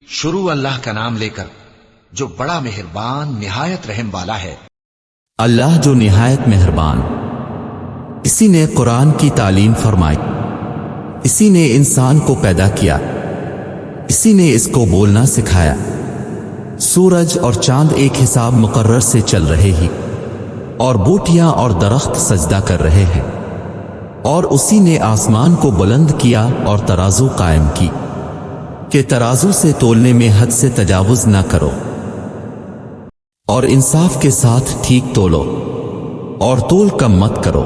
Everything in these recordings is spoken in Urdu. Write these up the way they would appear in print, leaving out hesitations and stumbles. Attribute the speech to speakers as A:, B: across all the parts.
A: شروع اللہ کا نام لے کر جو بڑا مہربان نہایت رحم والا ہے۔
B: اللہ جو نہایت مہربان، اسی نے قرآن کی تعلیم فرمائی، اسی نے انسان کو پیدا کیا، اسی نے اس کو بولنا سکھایا۔ سورج اور چاند ایک حساب مقرر سے چل رہے ہی، اور بوٹیاں اور درخت سجدہ کر رہے ہیں، اور اسی نے آسمان کو بلند کیا اور ترازو قائم کی کہ ترازو سے تولنے میں حد سے تجاوز نہ کرو، اور انصاف کے ساتھ ٹھیک تولو، اور تول کم مت کرو۔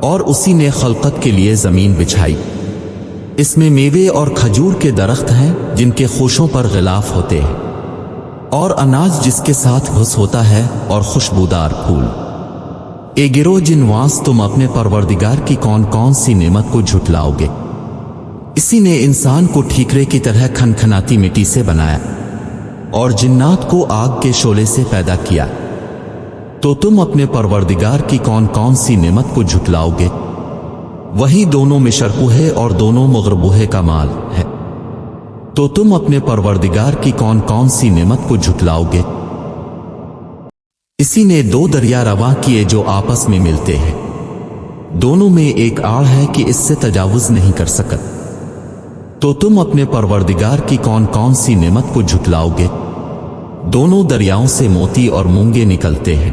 B: اور اسی نے خلقت کے لیے زمین بچھائی، اس میں میوے اور کھجور کے درخت ہیں جن کے خوشوں پر غلاف ہوتے ہیں، اور اناج جس کے ساتھ گھس ہوتا ہے، اور خوشبودار پھول۔ اے گروہ جنواس، تم اپنے پروردگار کی کون کون سی نعمت کو جھٹلاؤ گے؟ اسی نے انسان کو ٹھیکرے کی طرح کھنکھناتی مٹی سے بنایا، اور جنات کو آگ کے شعلے سے پیدا کیا، تو تم اپنے پروردگار کی کون کون سی نعمت کو جھٹلاؤ گے؟ وہی دونوں میں شرقوہے اور دونوں مغربوہے کا مال ہے، تو تم اپنے پروردگار کی کون کون سی نعمت کو جھٹلاؤ گے؟ اسی نے دو دریا رواں کیے جو آپس میں ملتے ہیں، دونوں میں ایک آڑ ہے کہ اس سے تجاوز نہیں کر سکت، تو تم اپنے پروردگار کی کون کون سی نعمت کو جھٹلاؤ گے؟ دونوں دریاؤں سے موتی اور مونگے نکلتے ہیں،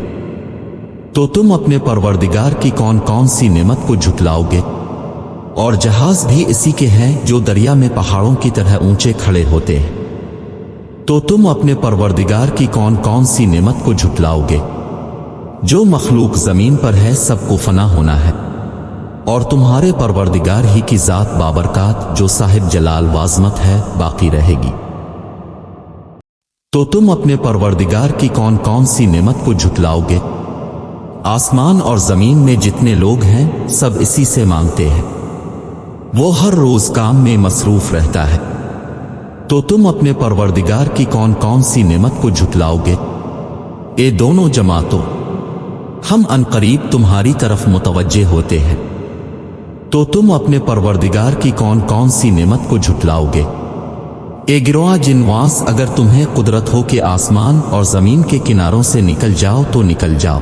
B: تو تم اپنے پروردگار کی کون کون سی نعمت کو جھٹلاؤ گے؟ اور جہاز بھی اسی کے ہیں جو دریا میں پہاڑوں کی طرح اونچے کھڑے ہوتے ہیں، تو تم اپنے پروردگار کی کون کون سی نعمت کو جھٹلاؤ گے؟ جو مخلوق زمین پر ہے سب کو فنا ہونا ہے، اور تمہارے پروردگار ہی کی ذات بابرکات جو صاحب جلال وعظمت ہے باقی رہے گی۔ تو تم اپنے پروردگار کی کون کون سی نعمت کو جھٹلاؤ گے؟ آسمان اور زمین میں جتنے لوگ ہیں سب اسی سے مانگتے ہیں، وہ ہر روز کام میں مصروف رہتا ہے، تو تم اپنے پروردگار کی کون کون سی نعمت کو جھٹلاؤ گے؟ اے دونوں جماعتوں، ہم عنقریب تمہاری طرف متوجہ ہوتے ہیں، تو تم اپنے پروردگار کی کون کون سی نعمت کو جھٹلاؤ گے؟ اے گروہ جنواس، اگر تمہیں قدرت ہو کہ آسمان اور زمین کے کناروں سے نکل جاؤ تو نکل جاؤ،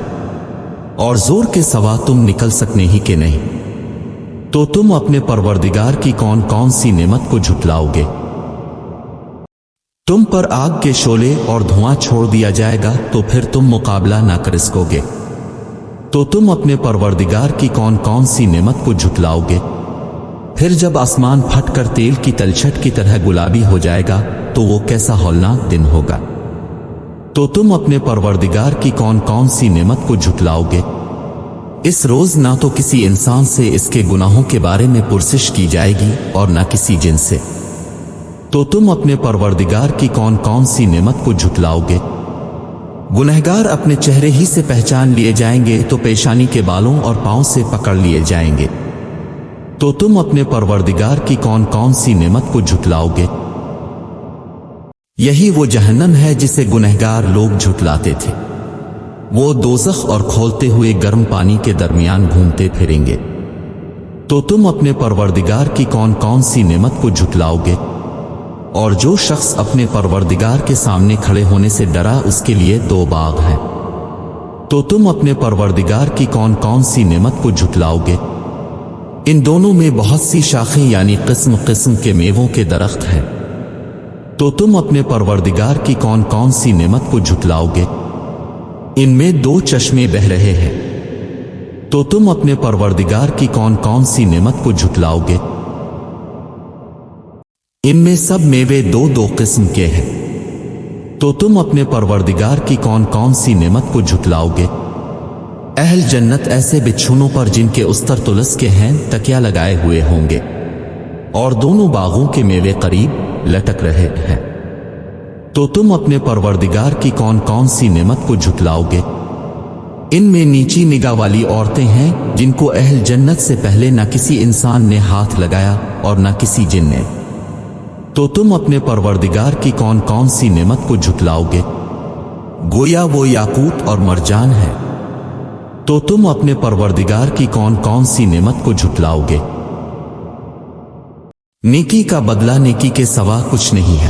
B: اور زور کے سوا تم نکل سکنے ہی کہ نہیں، تو تم اپنے پروردگار کی کون کون سی نعمت کو جھٹلاؤ گے؟ تم پر آگ کے شعلے اور دھواں چھوڑ دیا جائے گا تو پھر تم مقابلہ نہ کر سکو گے، تو تم اپنے پروردگار کی کون کون سی نعمت کو جھٹلاؤ گے؟ پھر جب آسمان پھٹ کر تیل کی تلچھٹ کی طرح گلابی ہو جائے گا تو وہ کیسا ہولناک دن ہوگا، تو تم اپنے پروردگار کی کون کون سی نعمت کو جھٹلاؤ گے؟ اس روز نہ تو کسی انسان سے اس کے گناہوں کے بارے میں پرسش کی جائے گی اور نہ کسی جن سے، تو تم اپنے پروردگار کی کون کون سی نعمت کو جھٹلاؤ گے؟ گنہگار اپنے چہرے ہی سے پہچان لیے جائیں گے تو پیشانی کے بالوں اور پاؤں سے پکڑ لیے جائیں گے، تو تم اپنے پروردگار کی کون کون سی نعمت کو جھٹلاؤ گے؟ یہی وہ جہنم ہے جسے گنہگار لوگ جھٹلاتے تھے، وہ دوزخ اور کھولتے ہوئے گرم پانی کے درمیان گھومتے پھریں گے، تو تم اپنے پروردگار کی کون کون سی نعمت کو جھٹلاؤ گے؟ اور جو شخص اپنے پروردگار کے سامنے کھڑے ہونے سے ڈرا اس کے لیے دو باغ ہیں، تو تم اپنے پروردگار کی کون کون سی نعمت کو جھٹلاؤ گے؟ ان دونوں میں بہت سی شاخیں یعنی قسم قسم کے میووں کے درخت ہیں، تو تم اپنے پروردگار کی کون کون سی نعمت کو جھٹلاؤ گے؟ ان میں دو چشمے بہہ رہے ہیں، تو تم اپنے پروردگار کی کون کون سی نعمت کو جھٹلاؤ گے؟ ان میں سب میوے دو دو قسم کے ہیں، تو تم اپنے پروردگار کی کون کون سی نعمت کو جھٹلاؤ گے؟ اہل جنت ایسے بچھونوں پر جن کے استر تلس کے ہیں تکیا لگائے ہوئے ہوں گے، اور دونوں باغوں کے میوے قریب لٹک رہے ہیں، تو تم اپنے پروردگار کی کون کون سی نعمت کو جھٹلاؤ گے؟ ان میں نیچی نگاہ والی عورتیں ہیں جن کو اہل جنت سے پہلے نہ کسی انسان نے ہاتھ لگایا اور نہ کسی جن نے، تو تم اپنے پروردگار کی کون کون سی نعمت کو جھٹلاؤ گے؟ گویا وہ یاقوت اور مرجان ہے، تو تم اپنے پروردگار کی کون کون سی نعمت کو جھٹلاؤ گے؟ نیکی کا بدلہ نیکی کے سوا کچھ نہیں ہے،